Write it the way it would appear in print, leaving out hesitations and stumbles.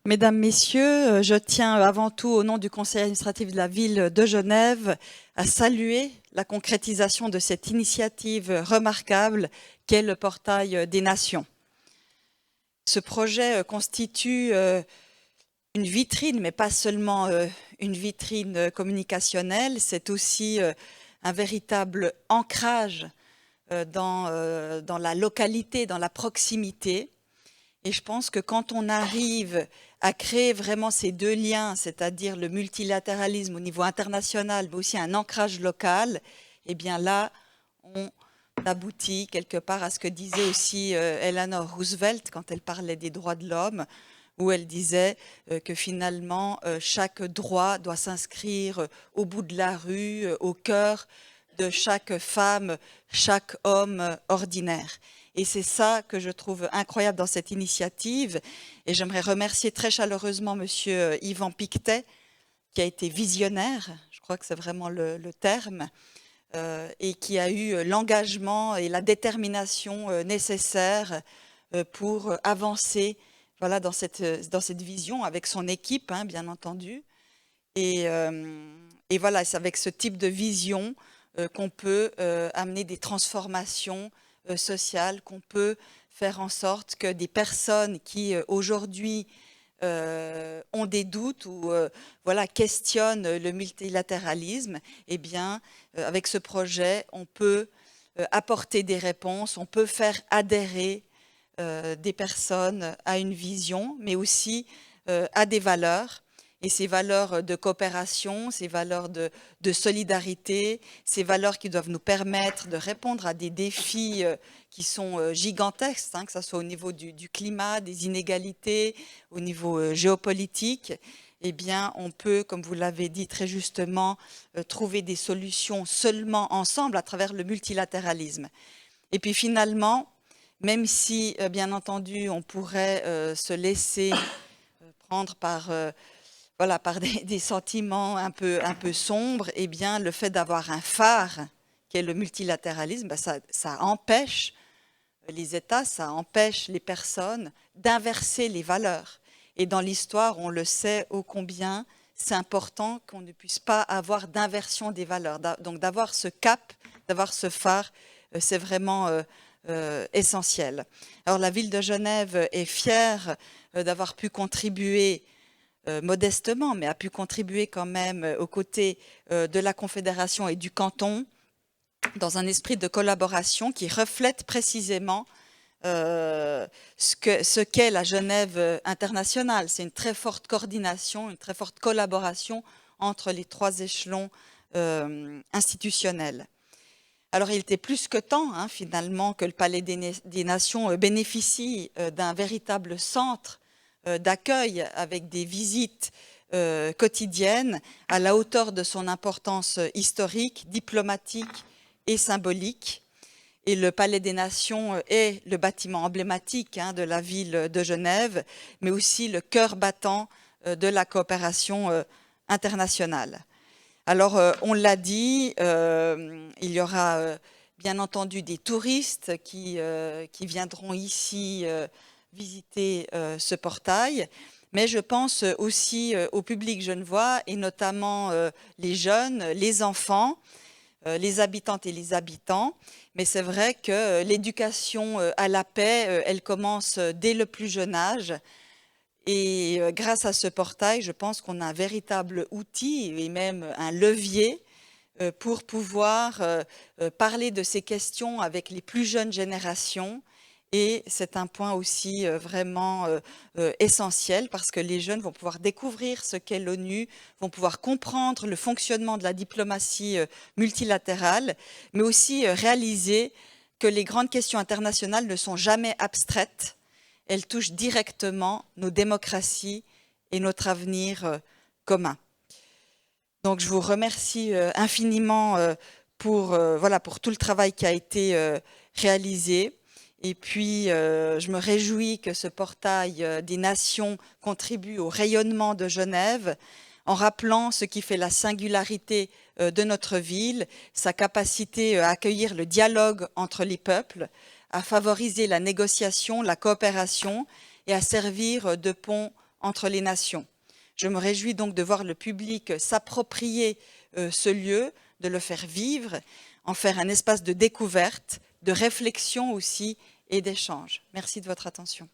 Mesdames, Messieurs, je tiens avant tout, au nom du Conseil administratif de la ville de Genève, à saluer la concrétisation de cette initiative remarquable qu'est le Portail des Nations. Ce projet constitue une vitrine, mais pas seulement une vitrine communicationnelle, c'est aussi un véritable ancrage dans la localité, dans la proximité. Et je pense que quand on arrive à créer vraiment ces deux liens, c'est-à-dire le multilatéralisme au niveau international, mais aussi un ancrage local, eh bien là, on aboutit quelque part à ce que disait aussi Eleanor Roosevelt quand elle parlait des droits de l'homme, où elle disait que finalement, chaque droit doit s'inscrire au bout de la rue, au cœur de chaque femme, chaque homme ordinaire. Et c'est ça que je trouve incroyable dans cette initiative. Et j'aimerais remercier très chaleureusement Monsieur Yvan Pictet, qui a été visionnaire, je crois que c'est vraiment le terme, et qui a eu l'engagement et la détermination nécessaires pour avancer voilà, dans cette vision avec son équipe, hein, bien entendu. Et voilà, c'est avec ce type de vision qu'on peut amener des transformations sociales, qu'on peut faire en sorte que des personnes qui aujourd'hui ont des doutes ou voilà, questionnent le multilatéralisme, eh bien, avec ce projet, on peut apporter des réponses, on peut faire adhérer des personnes à une vision, mais aussi à des valeurs. Et ces valeurs de coopération, ces valeurs de solidarité, ces valeurs qui doivent nous permettre de répondre à des défis qui sont gigantesques, hein, que ce soit au niveau du climat, des inégalités, au niveau géopolitique, eh bien, on peut, comme vous l'avez dit très justement, trouver des solutions seulement ensemble à travers le multilatéralisme. Et puis finalement, même si, bien entendu, on pourrait se laisser prendre par voilà, par des sentiments un peu sombres, eh bien, le fait d'avoir un phare, qui est le multilatéralisme, ben ça empêche les États, ça empêche les personnes d'inverser les valeurs. Et dans l'histoire, on le sait ô combien c'est important qu'on ne puisse pas avoir d'inversion des valeurs. Donc d'avoir ce cap, d'avoir ce phare, c'est vraiment essentiel. Alors la ville de Genève est fière d'avoir pu contribuer modestement, mais a pu contribuer quand même aux côtés de la Confédération et du canton dans un esprit de collaboration qui reflète précisément ce qu'est la Genève internationale. C'est une très forte coordination, une très forte collaboration entre les trois échelons institutionnels. Alors il était plus que temps, hein, finalement, que le Palais des Nations bénéficie d'un véritable centre d'accueil avec des visites quotidiennes à la hauteur de son importance historique, diplomatique et symbolique. Et le Palais des Nations est le bâtiment emblématique hein, de la ville de Genève, mais aussi le cœur battant de la coopération internationale. Alors, on l'a dit, il y aura bien entendu des touristes qui viendront ici visiter ce portail, mais je pense aussi au public genevois et notamment les jeunes, les enfants, les habitantes et les habitants. Mais c'est vrai que l'éducation à la paix, elle commence dès le plus jeune âge. Et grâce à ce portail, je pense qu'on a un véritable outil et même un levier pour pouvoir parler de ces questions avec les plus jeunes générations. Et c'est un point aussi vraiment essentiel parce que les jeunes vont pouvoir découvrir ce qu'est l'ONU, vont pouvoir comprendre le fonctionnement de la diplomatie multilatérale, mais aussi réaliser que les grandes questions internationales ne sont jamais abstraites. Elles touchent directement nos démocraties et notre avenir commun. Donc je vous remercie infiniment pour tout le travail qui a été réalisé. Et puis, je me réjouis que ce portail des nations contribue au rayonnement de Genève en rappelant ce qui fait la singularité de notre ville, sa capacité à accueillir le dialogue entre les peuples, à favoriser la négociation, la coopération et à servir de pont entre les nations. Je me réjouis donc de voir le public s'approprier ce lieu, de le faire vivre, en faire un espace de découverte, de réflexion aussi et d'échange. Merci de votre attention.